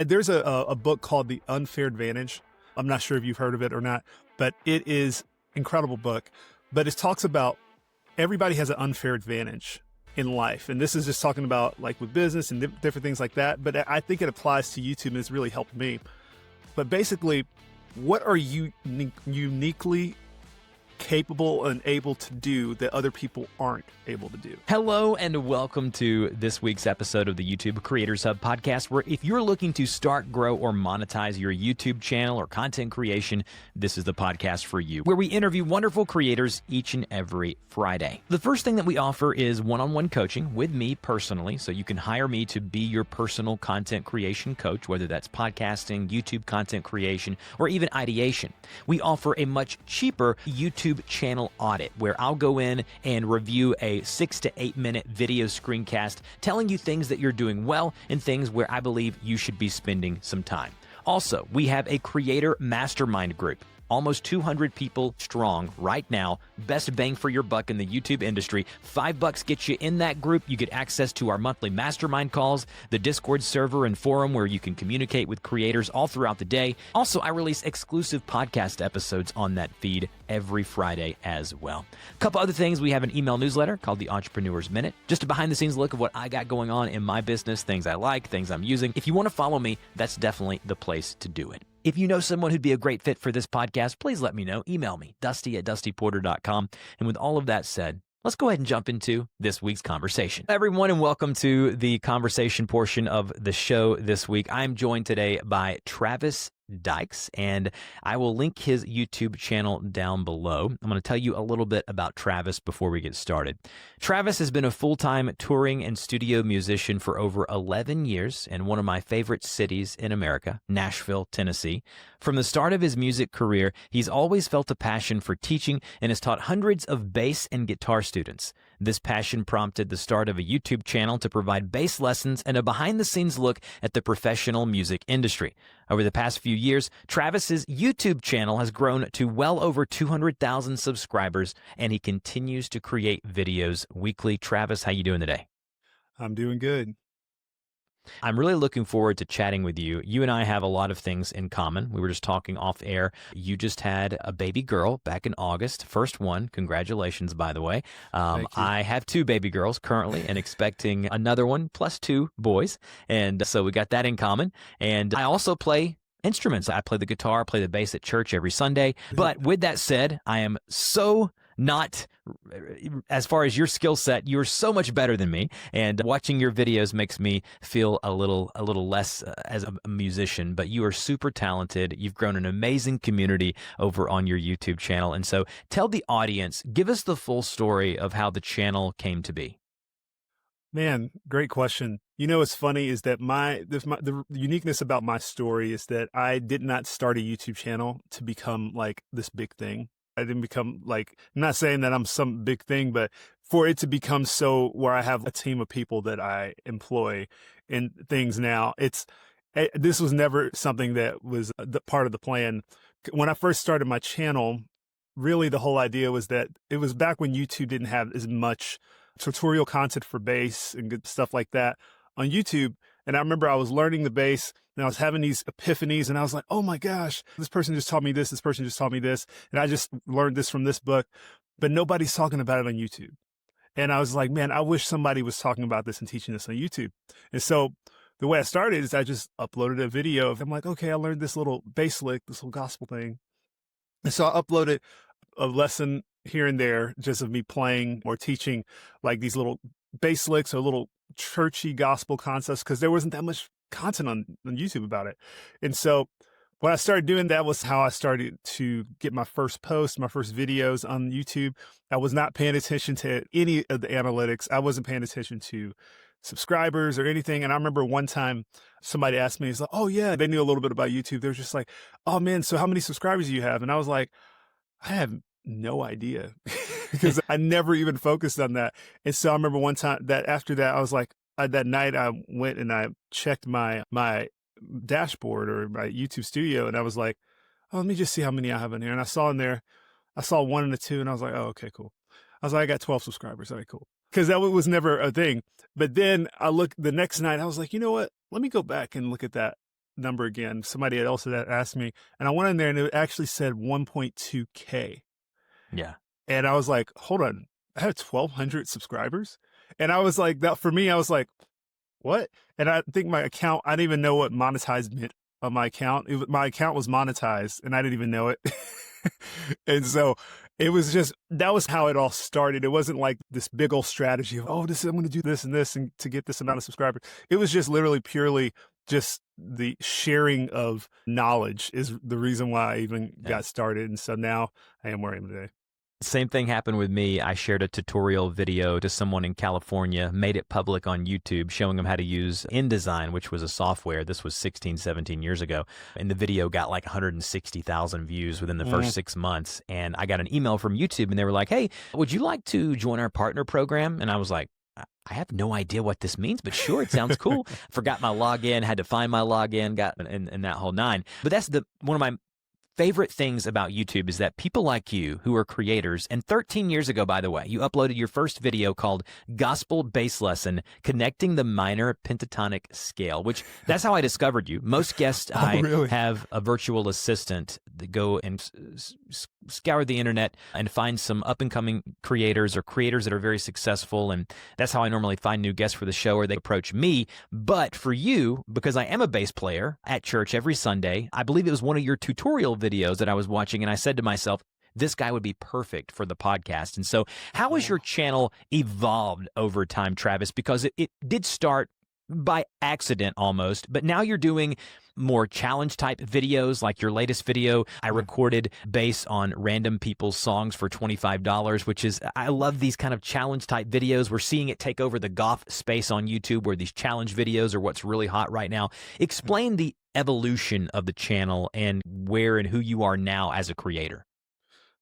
There's a book called The Unfair Advantage. I'm not sure if you've heard of it or not, but it is incredible book. But it talks about everybody has an unfair advantage in life. And this is just talking about like with business and different things like that. But I think it applies to YouTube and it's really helped me. But basically, what are you uniquely capable and able to do that other people aren't able to do? Hello and welcome to this week's episode of the YouTube Creators Hub podcast, where if you're looking to start, grow, or monetize your YouTube channel or content creation, this is the podcast for you, where we interview wonderful creators each and every Friday. The first thing that we offer is one-on-one coaching with me personally, so you can hire me to be your personal content creation coach, whether that's podcasting, YouTube content creation, or even ideation. We offer a much cheaper YouTube channel audit, where I'll go in and review a 6 to 8 minute video screencast telling you things that you're doing well and things where I believe you should be spending some time. Also, we have a creator mastermind group. Almost 200 people strong right now. Best bang for your buck in the YouTube industry. $5 gets you in that group. You get access to our monthly mastermind calls, the Discord server and forum where you can communicate with creators all throughout the day. Also, I release exclusive podcast episodes on that feed every Friday as well. A couple other things. We have an email newsletter called the Entrepreneur's Minute. Just a behind the scenes look of what I got going on in my business, things I like, things I'm using. If you want to follow me, that's definitely the place to do it. If you know someone who'd be a great fit for this podcast, please let me know. Email me, dusty@dustyporter.com. And with all of that said, let's go ahead and jump into this week's conversation. Everyone, and welcome to the conversation portion of the show this week. I'm joined today by Travis Dykes, and I will link his YouTube channel down below. I'm going to tell you a little bit about Travis before we get started. Travis has been a full-time touring and studio musician for over 11 years in one of my favorite cities in America, Nashville, Tennessee. From the start of his music career, he's always felt a passion for teaching and has taught hundreds of bass and guitar students. This passion prompted the start of a YouTube channel to provide bass lessons and a behind-the-scenes look at the professional music industry. Over the past few years, Travis's YouTube channel has grown to well over 200,000 subscribers, and he continues to create videos weekly. Travis, how you doing today? I'm doing good. I'm really looking forward to chatting with you. You and I have a lot of things in common. We were just talking off air. You just had a baby girl back in August. First one. Congratulations, by the way. I have 2 baby girls currently and expecting another one plus 2 boys. And so we got that in common. And I also play instruments. I play the guitar, play the bass at church every Sunday. But with that said, I am so not, as far as your skill set, you're so much better than me. And watching your videos makes me feel a little less as a musician, but you are super talented. You've grown an amazing community over on your YouTube channel. And so tell the audience, give us the full story of how the channel came to be. Man, great question. You know, what's funny is that the uniqueness about my story is that I did not start a YouTube channel to become like this big thing. I didn't become like, I'm not saying that I'm some big thing, but for it to become so where I have a team of people that I employ in things now, this was never something that was the part of the plan. When I first started my channel, really the whole idea was that it was back when YouTube didn't have as much tutorial content for bass and good stuff like that on YouTube. And I remember I was learning the bass and I was having these epiphanies and I was like, oh my gosh, this person just taught me this. This person just taught me this. And I just learned this from this book, but nobody's talking about it on YouTube. And I was like, man, I wish somebody was talking about this and teaching this on YouTube. And so the way I started is I just uploaded a video. I'm like, okay, I learned this little bass lick, this little gospel thing. And so I uploaded a lesson here and there just of me playing or teaching like these little bass licks or little churchy gospel concepts, because there wasn't that much content on YouTube about it. And so when I started doing that was how I started to get my first posts, my first videos on YouTube. I was not paying attention to any of the analytics. I wasn't paying attention to subscribers or anything. And I remember one time somebody asked me, it's like, oh yeah, they knew a little bit about YouTube. They were just like, oh man, so how many subscribers do you have? And I was like, I have no idea because I never even focused on that. And so I remember one time that after that, I was like, that night I went and I checked my dashboard or my YouTube studio. And I was like, oh, let me just see how many I have in here. And I saw in there, I saw 1 and a 2 and I was like, oh, okay, cool. I was like, I got 12 subscribers. All right, cool. Cause that was never a thing. But then I looked the next night, I was like, you know what? Let me go back and look at that number again. Somebody else had asked me, and I went in there and it actually said 1.2K. Yeah. And I was like, hold on, I have 1,200 subscribers. And I was like, that for me, I was like, what? And I think my account, I didn't even know what monetized meant on my account. My account was monetized and I didn't even know it. And so it was just, that was how it all started. It wasn't like this big old strategy of, oh, I'm going to do this and to get this amount of subscribers. It was just literally purely just the sharing of knowledge is the reason why I even got started. And so now I am where I am today. Same thing happened with me. I shared a tutorial video to someone in California, made it public on YouTube, showing them how to use InDesign, which was a software. This was 16, 17 years ago. And the video got like 160,000 views within the first 6 months. And I got an email from YouTube and they were like, hey, would you like to join our partner program? And I was like, I have no idea what this means, but sure, it sounds cool. Forgot my login, had to find my login, got and that whole nine. But that's one of my favorite things about YouTube is that people like you who are creators, and 13 years ago, by the way, you uploaded your first video called Gospel Bass Lesson, Connecting the Minor Pentatonic Scale, which that's how I discovered you. Most guests, Really? have a virtual assistant that go and scour the internet and find some up-and-coming creators or creators that are very successful, and that's how I normally find new guests for the show, or they approach me. But for you, because I am a bass player at church every Sunday, I believe it was one of your tutorial videos that I was watching, and I said to myself, this guy would be perfect for the podcast. And so how has your channel evolved over time, Travis? Because it did start by accident almost, but now you're doing more challenge type videos. Like your latest video I recorded based on random people's songs for $25, which is, I love these kind of challenge type videos. We're seeing it take over the golf space on YouTube, where these challenge videos are what's really hot right now. Explain the evolution of the channel and where and who you are now as a creator.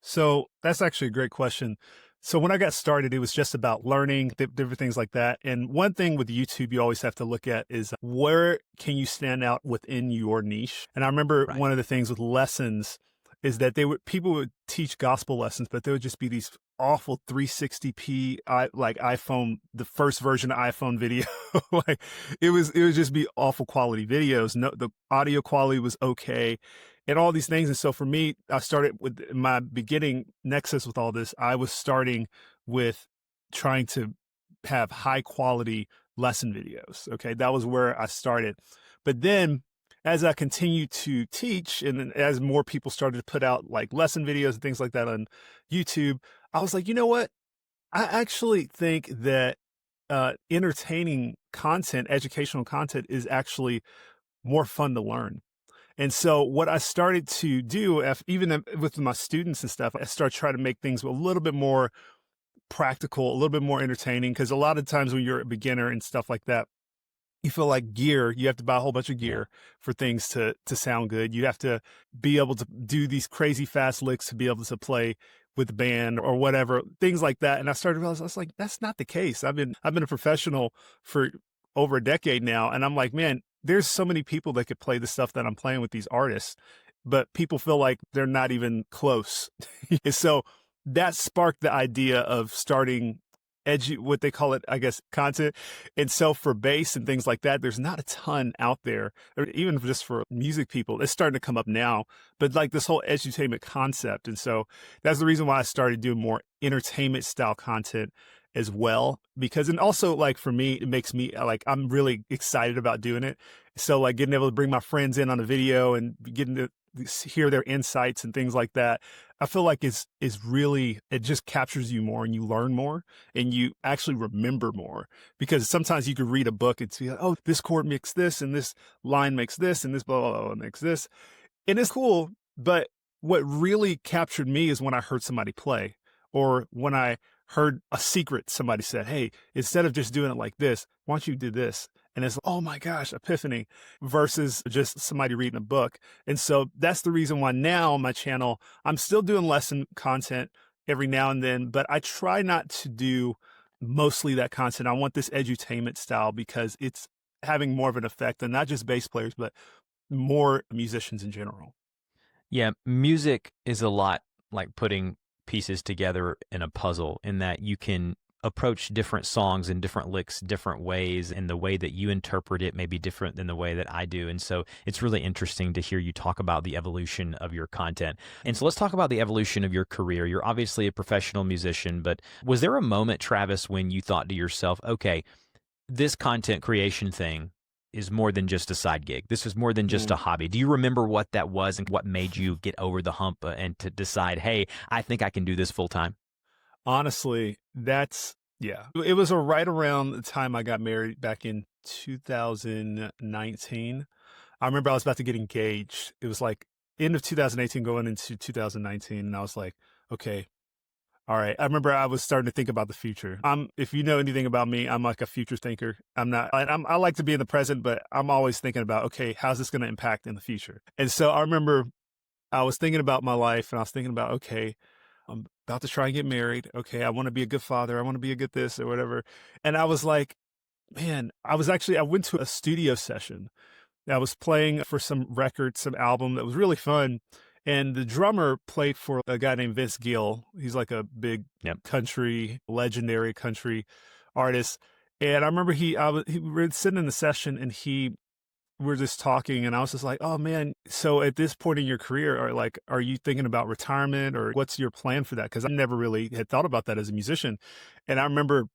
So that's actually a great question. So when I got started, it was just about learning different things like that. And one thing with YouTube, you always have to look at is where can you stand out within your niche? And I remember one of the things with lessons is that people would teach gospel lessons, but there would just be these awful 360p like iPhone, the first version of iPhone video. Like it would just be awful quality videos. No, the audio quality was okay and all these things. And so for me, I started with my beginning nexus with all this. I was starting with trying to have high quality lesson videos. Okay. That was where I started. But then as I continued to teach and as more people started to put out like lesson videos and things like that on YouTube, I was like, you know what? I actually think that entertaining content, educational content is actually more fun to learn. And so what I started to do, even with my students and stuff, I started trying to make things a little bit more practical, a little bit more entertaining. Because a lot of times when you're a beginner and stuff like that, you feel like you have to buy a whole bunch of gear for things to sound good. You have to be able to do these crazy fast licks to be able to play with the band or whatever, things like that. And I started to realize, I was like, that's not the case. I've been a professional for over a decade now. And I'm like, man, there's so many people that could play the stuff that I'm playing with these artists, but people feel like they're not even close. And so that sparked the idea of starting what they call it, I guess, content. And so for bass and things like that, there's not a ton out there, or even just for music people. It's starting to come up now, but like this whole edutainment concept. And so that's the reason why I started doing more entertainment style content as well, because, and also like for me, it makes me like, I'm really excited about doing it. So like getting able to bring my friends in on a video and getting to hear their insights and things like that, I feel like is really, it just captures you more and you learn more and you actually remember more, because sometimes you could read a book and see, oh, this chord makes this and this line makes this and this blah, blah, blah makes this. And it's cool. But what really captured me is when I heard somebody play, or when I heard a secret somebody said, hey, instead of just doing it like this, why don't you do this? And it's, oh my gosh, epiphany, versus just somebody reading a book. And so that's the reason why now on my channel, I'm still doing lesson content every now and then, but I try not to do mostly that content. I want this edutainment style because it's having more of an effect on not just bass players, but more musicians in general. Yeah, music is a lot like putting pieces together in a puzzle, in that you can approach different songs and different licks different ways, and the way that you interpret it may be different than the way that I do. And so it's really interesting to hear you talk about the evolution of your content. And so let's talk about the evolution of your career. You're obviously a professional musician, but was there a moment, Travis, when you thought to yourself, okay, this content creation thing is more than just a side gig. This is more than just a Mm. hobby. Do you remember what that was and what made you get over the hump and to decide, hey, I think I can do this full time? Honestly, that's yeah. It was right around the time I got married back in 2019. I remember I was about to get engaged. It was like end of 2018 going into 2019, and I was like, okay, all right. I remember I was starting to think about the future. If you know anything about me, I'm like a future thinker. I like to be in the present, but I'm always thinking about, okay, how's this going to impact in the future? And so I remember I was thinking about my life, and I was thinking about, okay, I'm about to try and get married. Okay, I want to be a good father. I want to be a good this or whatever. And I was like, man, I went to a studio session. I was playing for some record, some album that was really fun. And the drummer played for a guy named Vince Gill. He's like a big Yep. legendary country artist. And I remember we were sitting in the session, and we were just talking, and I was just like, oh man, so at this point in your career, are you thinking about retirement, or what's your plan for that? Because I never really had thought about that as a musician. And I remember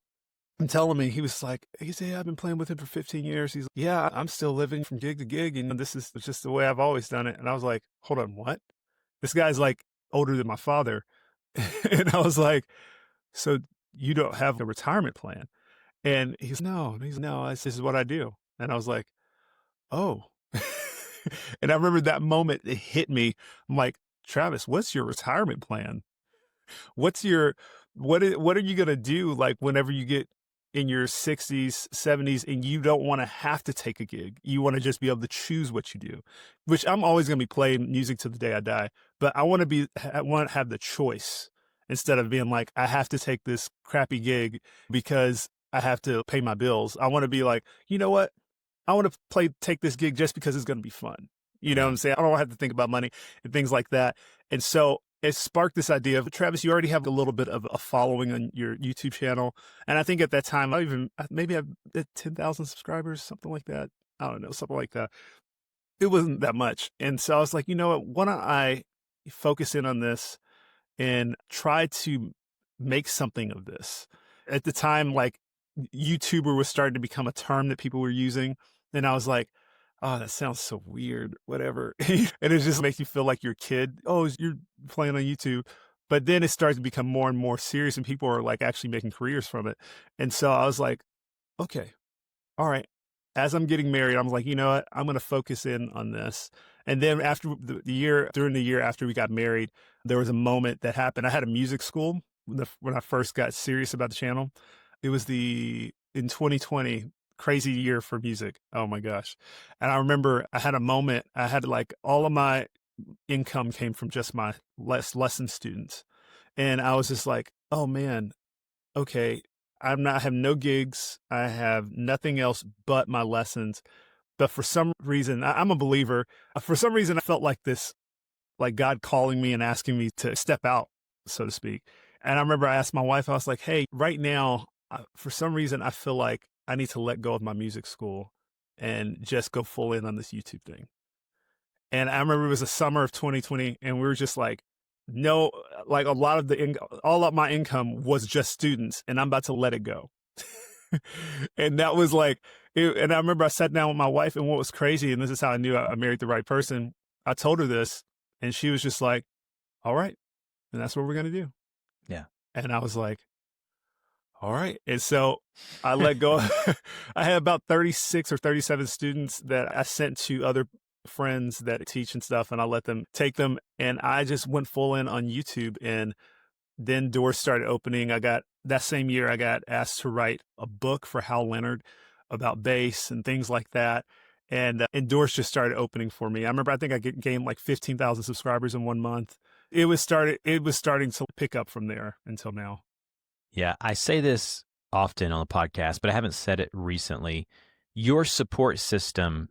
him telling me, he said, yeah, I've been playing with him for 15 years. He's like, yeah, I'm still living from gig to gig, and this is just the way I've always done it. And I was like, hold on, what? This guy's like older than my father. And I was like, so you don't have a retirement plan? And no, this is what I do. And I was like, oh. And I remember that moment, it hit me. I'm like, Travis, what's your retirement plan? What's your what are you gonna do, like, whenever you get in your 60s, 70s, and you don't wanna have to take a gig? You wanna just be able to choose what you do, which I'm always gonna be playing music to the day I die, but I wanna have the choice instead of being like, I have to take this crappy gig because I have to pay my bills. I wanna be like, you know what? I want to take this gig just because it's going to be fun. You know what Yeah. I'm saying? I don't have to think about money and things like that. And so it sparked this idea of, Travis, you already have a little bit of a following on your YouTube channel. And I think at that time, maybe I had 10,000 subscribers, something like that. I don't know, something like that. It wasn't that much. And so I was like, you know what? Why don't I focus in on this and try to make something of this? At the time, like, YouTuber was starting to become a term that people were using. And I was like, oh, that sounds so weird, whatever. And it just makes you feel like you're a kid. Oh, you're playing on YouTube. But then it starts to become more and more serious, and people are like actually making careers from it. And so I was like, okay, all right. As I'm getting married, I'm like, you know what? I'm going to focus in on this. And then after during the year after we got married, there was a moment that happened. I had a music school when I first got serious about the channel. It was in 2020, crazy year for music. Oh my gosh. And I remember I had a moment, I had like all of my income came from just my lesson students. And I was just like, oh man, okay, I have no gigs. I have nothing else but my lessons. But for some reason, I'm a believer. For some reason, I felt like like God calling me and asking me to step out, so to speak. And I remember I asked my wife, I was like, hey, right now, for some reason, I feel like I need to let go of my music school and just go full in on this YouTube thing. And I remember it was the summer of 2020, and we were just like, no, like all of my income was just students, and I'm about to let it go. And that was like, and I remember I sat down with my wife, and what was crazy, and this is how I knew I married the right person. I told her this, and she was just like, all right, and that's what we're going to do. Yeah. And I was like, all right. And so I let go. I had about 36 or 37 students that I sent to other friends that teach and stuff, and I let them take them. And I just went full in on YouTube. And then doors started opening. That same year, I got asked to write a book for Hal Leonard about bass and things like that. And doors just started opening for me. I remember, I think I gained like 15,000 subscribers in 1 month. It was starting to pick up from there until now. Yeah, I say this often on the podcast, but I haven't said it recently. Your support system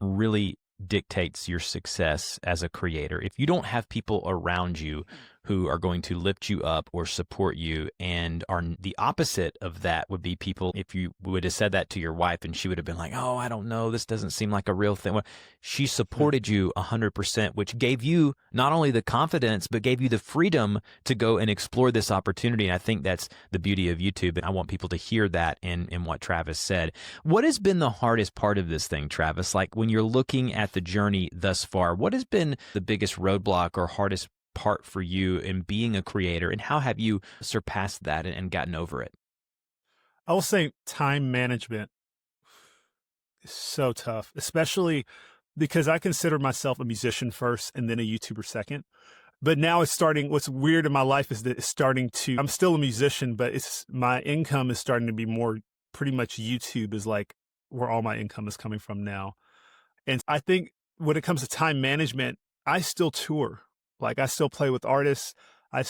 really dictates your success as a creator. If you don't have people around you who are going to lift you up or support you, and are the opposite of that would be people, if you would have said that to your wife and she would have been like, oh, I don't know, this doesn't seem like a real thing. Well, she supported you 100%, which gave you not only the confidence, but gave you the freedom to go and explore this opportunity. And I think that's the beauty of YouTube. And I want people to hear that in what Travis said. What has been the hardest part of this thing, Travis? Like when you're looking at the journey thus far, what has been the biggest roadblock or hardest part for you in being a creator? And how have you surpassed that and gotten over it? I will say time management is so tough, especially because I consider myself a musician first and then a YouTuber second. But now it's starting. What's weird in my life is that it's starting to, I'm still a musician, but it's my income is starting to be more pretty much YouTube is like where all my income is coming from now. And I think when it comes to time management, I still tour. Like I still play with artists. I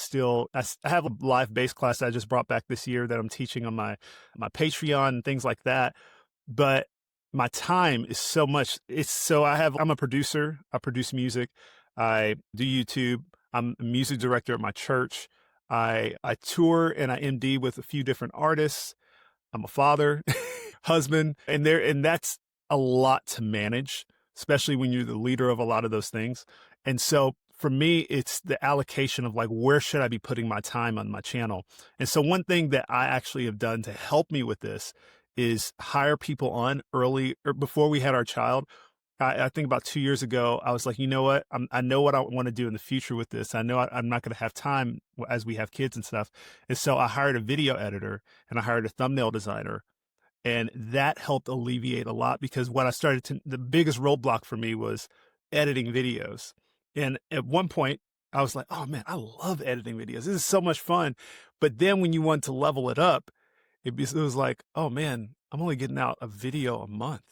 have a live bass class I just brought back this year that I'm teaching on my Patreon and things like that. But my time is so much. I'm a producer. I produce music. I do YouTube. I'm a music director at my church. I tour and I MD with a few different artists. I'm a father, husband, and that's a lot to manage, especially when you're the leader of a lot of those things. And so for me, it's the allocation of like, where should I be putting my time on my channel? And so one thing that I actually have done to help me with this is hire people on early or before we had our child. I think about 2 years ago, I was like, you know what? I know what I want to do in the future with this. I know I'm not going to have time as we have kids and stuff. And so I hired a video editor and I hired a thumbnail designer. And that helped alleviate a lot because the biggest roadblock for me was editing videos. And at one point, I was like, oh man, I love editing videos. This is so much fun. But then when you want to level it up, it was like, oh man, I'm only getting out a video a month.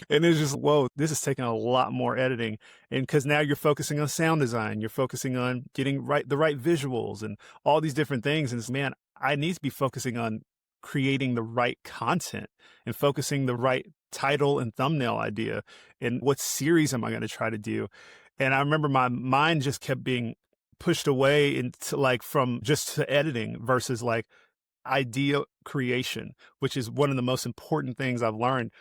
And it's just, whoa, this is taking a lot more editing. And because now you're focusing on sound design, you're focusing on getting the right visuals and all these different things. And it's, man, I need to be focusing on creating the right content and focusing the right title and thumbnail idea and what series am I going to try to do. And I remember my mind just kept being pushed away into like from just to editing versus like idea creation, which is one of the most important things I've learned.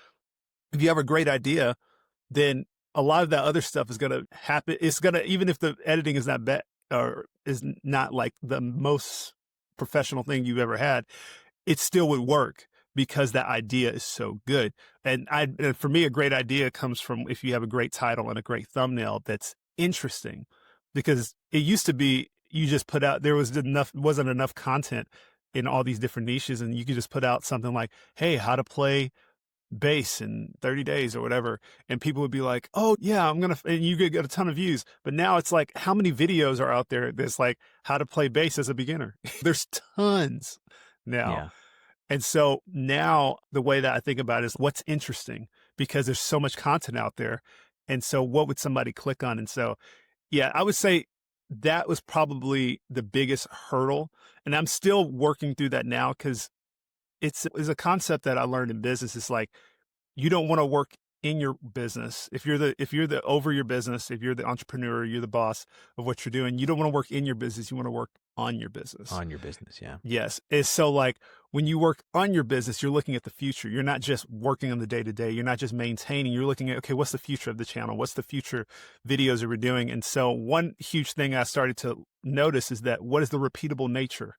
If you have a great idea, then a lot of that other stuff is going to happen. It's going to, even if the editing is not bad or is not like the most professional thing you've ever had, it still would work because that idea is so good. And for me, a great idea comes from if you have a great title and a great thumbnail that's interesting, because it used to be you just put out, wasn't enough content in all these different niches. And you could just put out something like, hey, how to play bass in 30 days or whatever. And people would be like, oh yeah, and you could get a ton of views. But now it's like, how many videos are out there that's like how to play bass as a beginner? There's tons now. Yeah. And so now the way that I think about it is what's interesting, because there's so much content out there. And so what would somebody click on? And so, yeah, I would say that was probably the biggest hurdle. And I'm still working through that now because it's a concept that I learned in business. It's like, you don't want to work in your business. If you're the over your business, if you're the entrepreneur, you're the boss of what you're doing, you don't want to work in your business. You want to work on your business. On your business. Yeah. Yes. It's so like when you work on your business, you're looking at the future. You're not just working on the day to day. You're not just maintaining. You're looking at, okay, what's the future of the channel? What's the future videos that we're doing? And so one huge thing I started to notice is that what is the repeatable nature?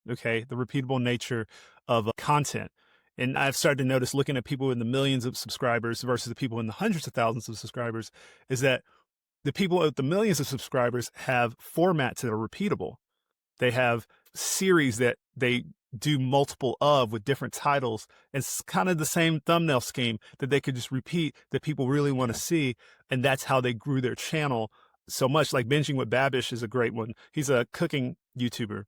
Okay. The repeatable nature of content. And I've started to notice, looking at people in the millions of subscribers versus the people in the hundreds of thousands of subscribers, is that the people with the millions of subscribers have formats that are repeatable. They have series that they do multiple of with different titles. It's kind of the same thumbnail scheme that they could just repeat that people really want to see. And that's how they grew their channel so much. Like Binging with Babish is a great one. He's a cooking YouTuber.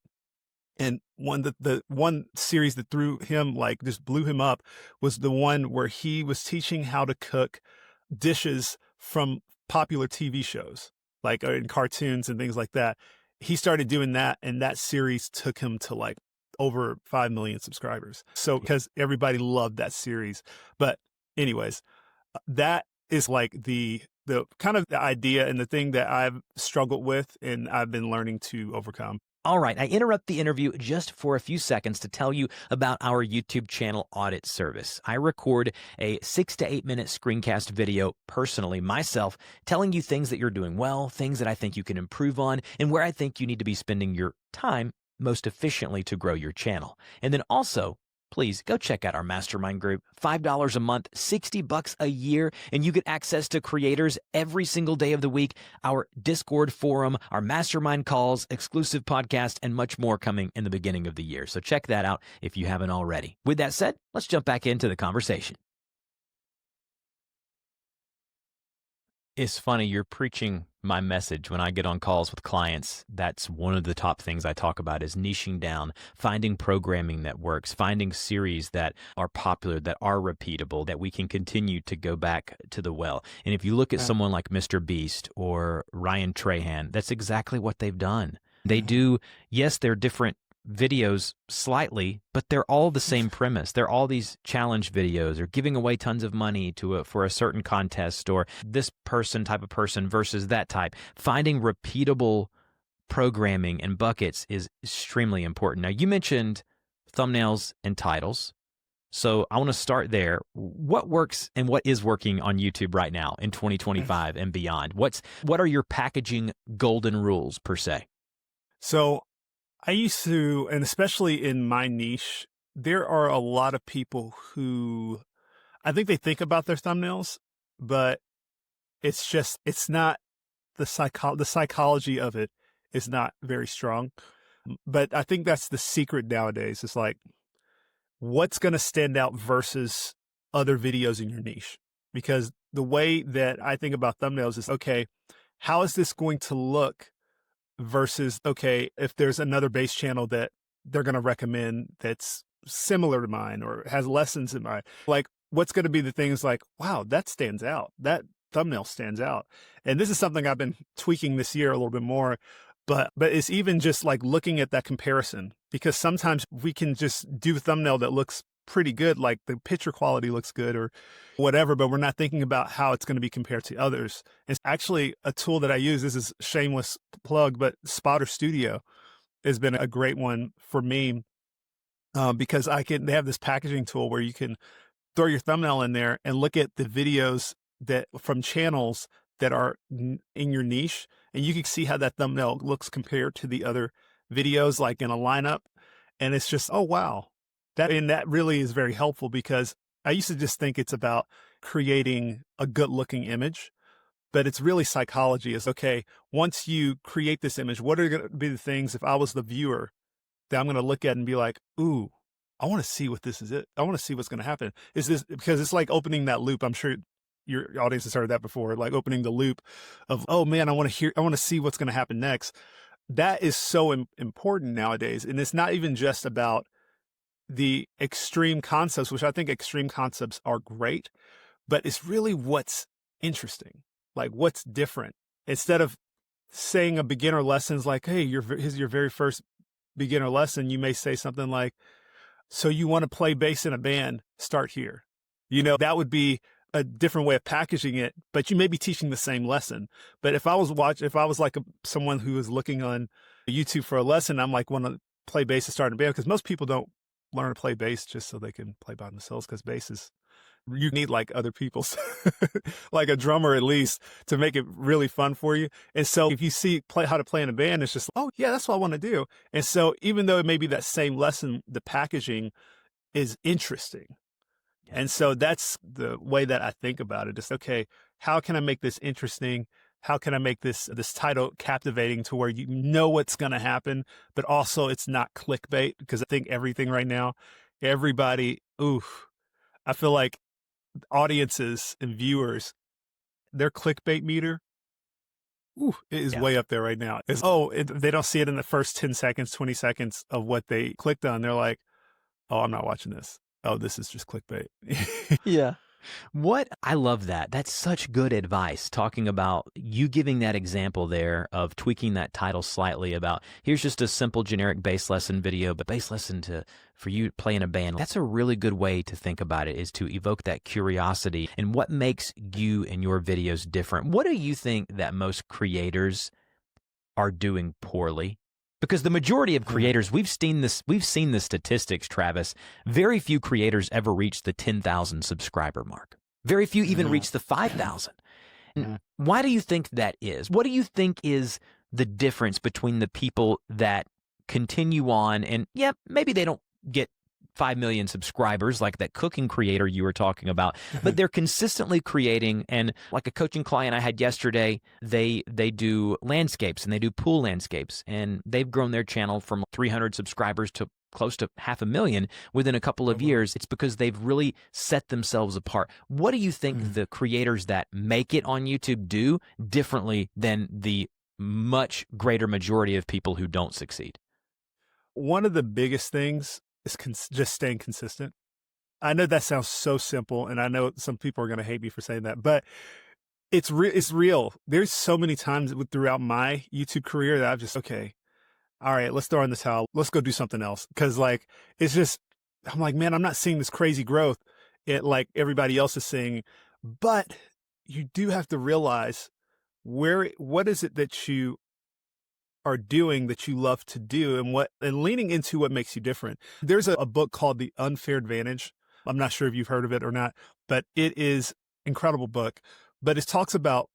And the one series that threw him, like just blew him up, was the one where he was teaching how to cook dishes from popular TV shows, like in cartoons and things like that. He started doing that, and that series took him to like over 5 million subscribers. So because everybody loved that series. But anyways, that is like the the kind of the idea and the thing that I've struggled with and I've been learning to overcome. All right, I interrupt the interview just for a few seconds to tell you about our YouTube channel audit service. I record a 6 to 8 minute screencast video personally myself, telling you things that you're doing well, things that I think you can improve on, and where I think you need to be spending your time most efficiently to grow your channel. And then also, please go check out our mastermind group. $5 a month, $60 a year, and you get access to creators every single day of the week, our Discord forum, our mastermind calls, exclusive podcast, and much more coming in the beginning of the year. So check that out if you haven't already. With that said, let's jump back into the conversation. It's funny, you're preaching my message when I get on calls with clients. That's one of the top things I talk about is niching down, finding programming that works, finding series that are popular, that are repeatable, that we can continue to go back to the well. And if you look at someone like Mr. Beast or Ryan Trahan, that's exactly what they've done. They do, yes, they're different videos slightly, but they're all the same premise. They're all these challenge videos or giving away tons of money for a certain contest or this person type of person versus that type. Finding repeatable programming and buckets is extremely important. Now, you mentioned thumbnails and titles. So I want to start there. What works and what is working on YouTube right now in 2025 and beyond? What are your packaging golden rules per se? So I used to, and especially in my niche, there are a lot of people who I think they think about their thumbnails, but it's not the psychology of it is not very strong. But I think that's the secret nowadays. It's like, what's going to stand out versus other videos in your niche? Because the way that I think about thumbnails is, okay, how is this going to look versus, okay, if there's another base channel that they're going to recommend that's similar to mine or has lessons in mine, like what's going to be the things like, wow, that stands out. That thumbnail stands out. And this is something I've been tweaking this year a little bit more, but it's even just like looking at that comparison, because sometimes we can just do a thumbnail that looks pretty good, like the picture quality looks good or whatever, but we're not thinking about how it's going to be compared to others. It's actually a tool that I use. This is shameless plug, but Spotter Studio has been a great one for me because they have this packaging tool where you can throw your thumbnail in there and look at the videos that from channels that are in your niche, and you can see how that thumbnail looks compared to the other videos, like in a lineup. And it's just, oh, wow. That really is very helpful, because I used to just think it's about creating a good looking image, but it's really psychology. Is okay, once you create this image, what are going to be the things, if I was the viewer, that I'm going to look at and be like, ooh, I want to see what this is. I want to see what's going to happen. Is this, because it's like opening that loop. I'm sure your audience has heard that before, like opening the loop of, oh man, I want to see what's going to happen next. That is so important nowadays. And it's not even just about the extreme concepts, which I think extreme concepts are great, but it's really what's interesting, like what's different. Instead of saying a beginner lesson's like, hey, here's your very first beginner lesson, you may say something like, so you want to play bass in a band, start here. That would be a different way of packaging it, but you may be teaching the same lesson. But if I was like someone who was looking on YouTube for a lesson, I'm like, want to play bass and start a band, because most people don't learn to play bass just so they can play by themselves, because bass is, you need like other people's, like a drummer at least, to make it really fun for you. And so if you see how to play in a band, it's just, oh yeah, that's what I want to do. And so even though it may be that same lesson, the packaging is interesting. And so that's the way that I think about it. It's okay, how can I make this interesting? How can I make this title captivating to where you know what's going to happen, but also it's not clickbait? Because I think everything right now, everybody, I feel like audiences and viewers, their clickbait meter, it is way up there right now. They don't see it in the first 10 seconds, 20 seconds of what they clicked on. They're like, oh, I'm not watching this. Oh, this is just clickbait. Yeah. What I love that. That's such good advice. Talking about you giving that example there of tweaking that title slightly about here's just a simple generic bass lesson video, but bass lesson to for you playing a band. That's a really good way to think about it, is to evoke that curiosity and what makes you and your videos different. What do you think that most creators are doing poorly? Because the majority of Yeah. creators, we've seen the statistics, Travis. Very few creators ever reach the 10,000 subscriber mark. Very few even Yeah. reach the 5,000. And Yeah. why do you think that is? What do you think is the difference between the people that continue on and, yeah, maybe they don't get 5 million subscribers like that cooking creator you were talking about, but they're consistently creating. And like a coaching client I had yesterday, they do landscapes and they do pool landscapes, and they've grown their channel from 300 subscribers to close to 500,000 within a couple Oh, of wow. years. It's because they've really set themselves apart. What do you think Mm. the creators that make it on YouTube do differently than the much greater majority of people who don't succeed? One of the biggest things is just staying consistent. I know that sounds so simple, and I know some people are going to hate me for saying that, but it's real. There's so many times throughout my YouTube career that I've just, okay, all right, let's throw in the towel. Let's go do something else. Cause like, it's just, I'm like, man, I'm not seeing this crazy growth like everybody else is seeing. But you do have to realize what is it that you are doing that you love to do, and leaning into what makes you different. There's a book called The Unfair Advantage. I'm not sure if you've heard of it or not, but it is incredible book. But it talks about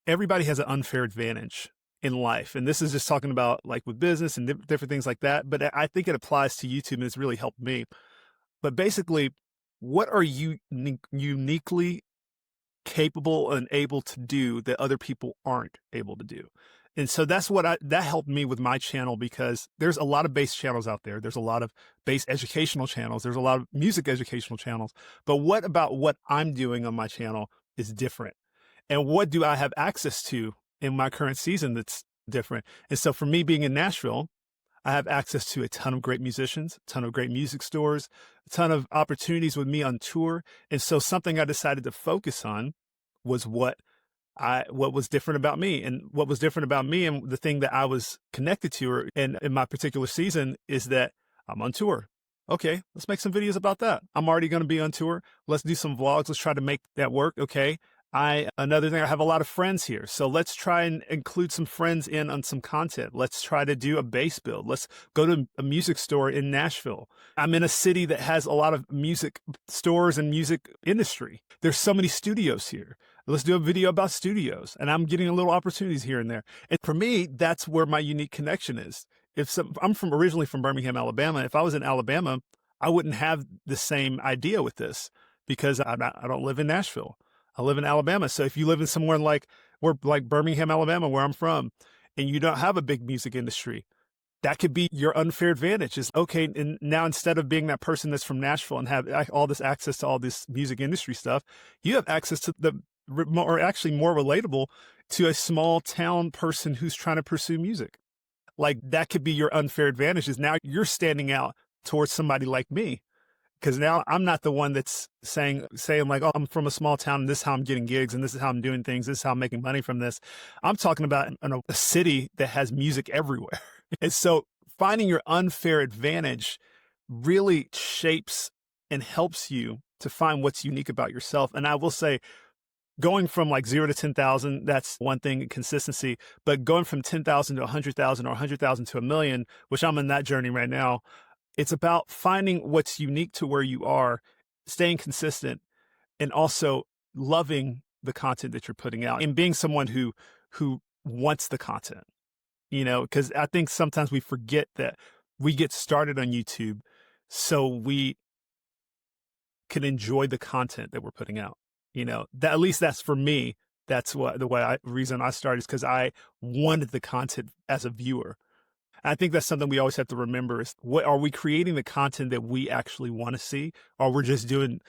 everybody has an unfair advantage in life. And this is just talking about like with business and different things like that. But I think it applies to YouTube and it's really helped me. But basically, what are you uniquely capable and able to do that other people aren't able to do? And so that helped me with my channel, because there's a lot of bass channels out there. There's a lot of bass educational channels. There's a lot of music educational channels. But what about what I'm doing on my channel is different? And what do I have access to in my current season that's different? And so for me being in Nashville, I have access to a ton of great musicians, a ton of great music stores, a ton of opportunities with me on tour. And so something I decided to focus on was what was different about me. And what was different about me, and the thing that I was connected to, or in my particular season, is that I'm on tour. Okay, let's make some videos about that. I'm already going to be on tour. Let's do some vlogs. Let's try to make that work. Okay. Another thing, I have a lot of friends here. So let's try and include some friends in on some content. Let's try to do a bass build. Let's go to a music store in Nashville. I'm in a city that has a lot of music stores and music industry. There's so many studios here. Let's do a video about studios. And I'm getting a little opportunities here and there. And for me, that's where my unique connection is. I'm originally from Birmingham, Alabama. If I was in Alabama, I wouldn't have the same idea with this, because I don't live in Nashville. I live in Alabama. So if you live in somewhere like Birmingham, Alabama, where I'm from, and you don't have a big music industry, that could be your unfair advantage. Is okay. And now, instead of being that person that's from Nashville and have all this access to all this music industry stuff, you have access to or actually more relatable to a small town person who's trying to pursue music. Like, that could be your unfair advantage, is now you're standing out towards somebody like me, because now I'm not the one that's saying like, oh, I'm from a small town and this is how I'm getting gigs and this is how I'm doing things. This is how I'm making money from this. I'm talking about in a city that has music everywhere. And so finding your unfair advantage really shapes and helps you to find what's unique about yourself. And I will say, going from like 0 to 10,000, that's one thing, consistency, but going from 10,000 to 100,000 or 100,000 to a million, which I'm in that journey right now, it's about finding what's unique to where you are, staying consistent, and also loving the content that you're putting out and being someone who wants the content, because I think sometimes we forget that we get started on YouTube so we can enjoy the content that we're putting out. That, at least that's for me. That's what reason I started, is because I wanted the content as a viewer. I think that's something we always have to remember, is what are we creating the content that we actually want to see, or we're just doing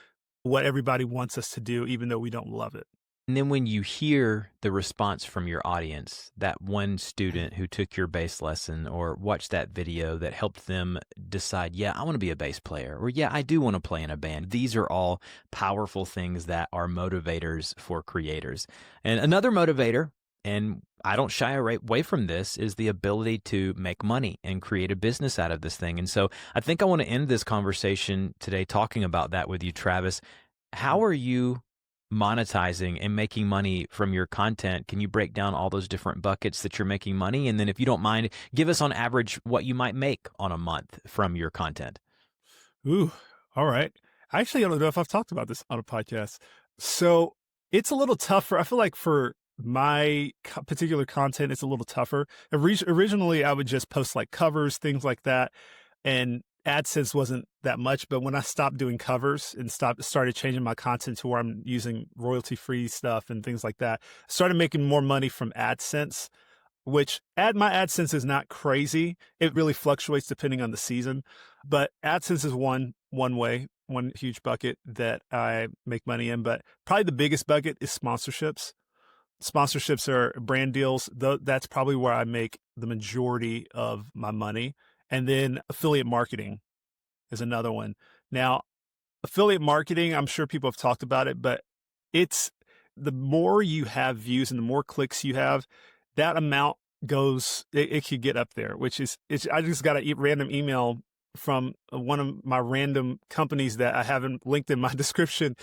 what everybody wants us to do, even though we don't love it. And then when you hear the response from your audience, that one student who took your bass lesson or watched that video that helped them decide, yeah, I want to be a bass player, or yeah, I do want to play in a band. These are all powerful things that are motivators for creators. And another motivator, and I don't shy away from this, is the ability to make money and create a business out of this thing. And so I think I want to end this conversation today talking about that with you, Travis. How are you monetizing and making money from your content? Can you break down all those different buckets that you're making money? And then if you don't mind, give us on average what you might make on a month from your content. Ooh, all right. Actually, I don't know if I've talked about this on a podcast. So it's a little tougher. I feel like for my particular content, it's a little tougher. Originally, I would just post like covers, things like that. And AdSense wasn't that much. But when I stopped doing covers and started changing my content to where I'm using royalty-free stuff and things like that, I started making more money from AdSense, which my AdSense is not crazy. It really fluctuates depending on the season, but AdSense is one way, one huge bucket that I make money in. But probably the biggest bucket is sponsorships. Sponsorships are brand deals. That's probably where I make the majority of my money. And then affiliate marketing is another one. Now, affiliate marketing, I'm sure people have talked about it, but it's the more you have views and the more clicks you have, that amount it could get up there, which is, I just got a random email from one of my random companies that I haven't linked in my description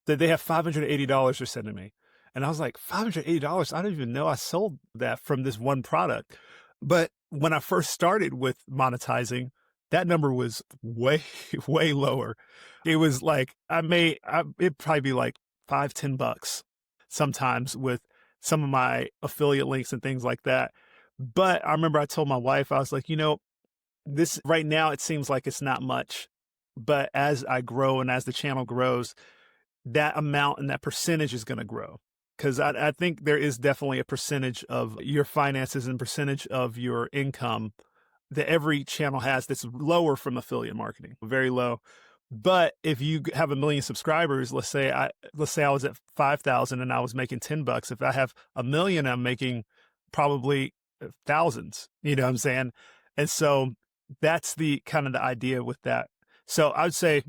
that they have $580 they're sending me. And I was like, $580? I don't even know I sold that from this one product. But when I first started with monetizing, that number was way, way lower. It was like, it'd probably be like $5-10 sometimes with some of my affiliate links and things like that. But I remember I told my wife, I was like, this right now, it seems like it's not much, but as I grow and as the channel grows, that amount and that percentage is going to grow. Because I think there is definitely a percentage of your finances and percentage of your income that every channel has that's lower from affiliate marketing, very low. But if you have 1 million subscribers, let's say I was at 5,000 and I was making $10. If I have 1 million, I'm making probably thousands. You know what I'm saying? And so that's the kind of the idea with that. So I would say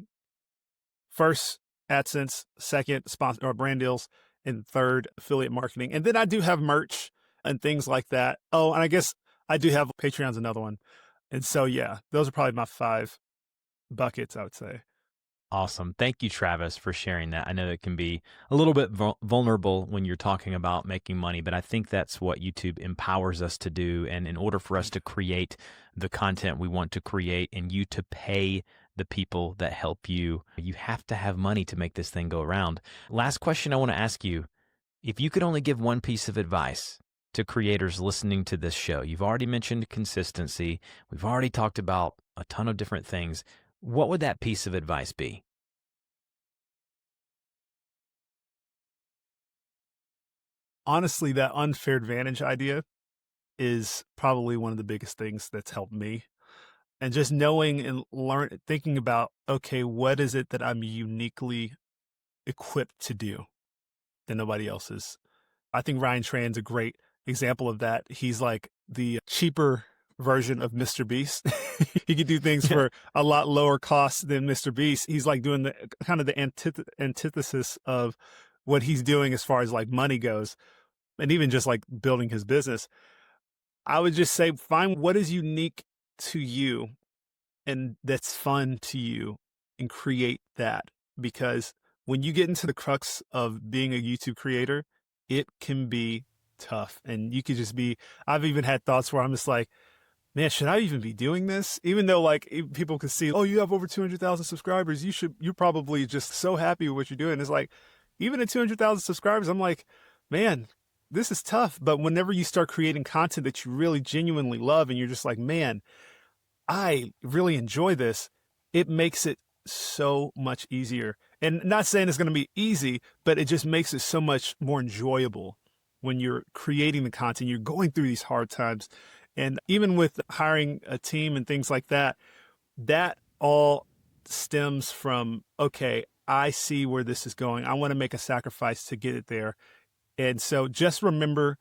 first AdSense, second sponsor or brand deals, and third affiliate marketing. And then I do have merch and things like that. Oh, and I guess I do have Patreon's another one. And so, yeah, those are probably my 5 buckets, I would say. Awesome. Thank you, Travis, for sharing that. I know it can be a little bit vulnerable when you're talking about making money, but I think that's what YouTube empowers us to do. And in order for us to create the content we want to create and you to pay the people that help you, you have to have money to make this thing go around. Last question I want to ask you. If you could only give one piece of advice to creators listening to this show, you've already mentioned consistency. We've already talked about a ton of different things. What would that piece of advice be? Honestly, that unfair advantage idea is probably one of the biggest things that's helped me. And just knowing and thinking about, okay, what is it that I'm uniquely equipped to do that nobody else is? I think Ryan Tran's a great example of that. He's like the cheaper version of Mr. Beast. He could do things for a lot lower cost than Mr. Beast. He's like doing the kind of the antithesis of what he's doing as far as like money goes, and even just like building his business. I would just say find what is unique to you and that's fun to you and create that, because when you get into the crux of being a YouTube creator, it can be tough. And you could just be, I've even had thoughts where I'm just like, man, should I even be doing this? Even though like people can see, oh, you have over 200,000 subscribers. You're probably just so happy with what you're doing. It's like, even at 200,000 subscribers, I'm like, man, this is tough. But whenever you start creating content that you really genuinely love and you're just like, man, I really enjoy this, it makes it so much easier. And not saying it's going to be easy, but it just makes it so much more enjoyable when you're creating the content, you're going through these hard times. And even with hiring a team and things like that, that all stems from, okay, I see where this is going. I want to make a sacrifice to get it there. And so just remember,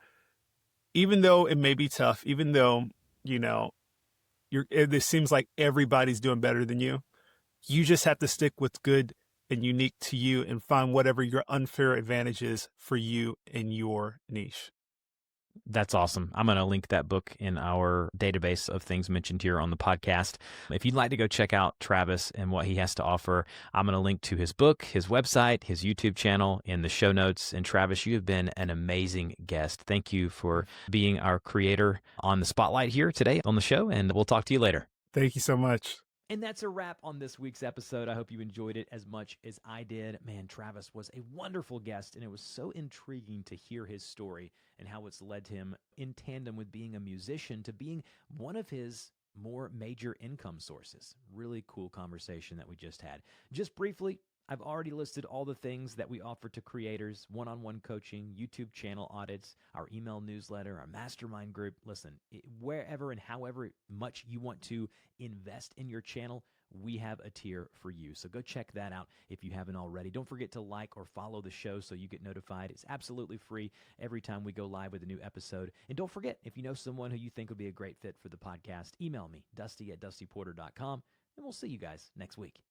even though it may be tough, even though, you know, this seems like everybody's doing better than you just have to stick with good and unique to you and find whatever your unfair advantage is for you and your niche. That's awesome. I'm going to link that book in our database of things mentioned here on the podcast. If you'd like to go check out Travis and what he has to offer, I'm going to link to his book, his website, his YouTube channel in the show notes. And Travis, you have been an amazing guest. Thank you for being our creator on the spotlight here today on the show, and we'll talk to you later. Thank you so much. And that's a wrap on this week's episode. I hope you enjoyed it as much as I did. Man, Travis was a wonderful guest, and it was so intriguing to hear his story and how it's led him in tandem with being a musician to being one of his more major income sources. Really cool conversation that we just had. Just briefly, I've already listed all the things that we offer to creators: one-on-one coaching, YouTube channel audits, our email newsletter, our mastermind group. Listen, wherever and however much you want to invest in your channel, we have a tier for you. So go check that out if you haven't already. Don't forget to like or follow the show so you get notified. It's absolutely free every time we go live with a new episode. And don't forget, if you know someone who you think would be a great fit for the podcast, email me, dusty@dustyporter.com, and we'll see you guys next week.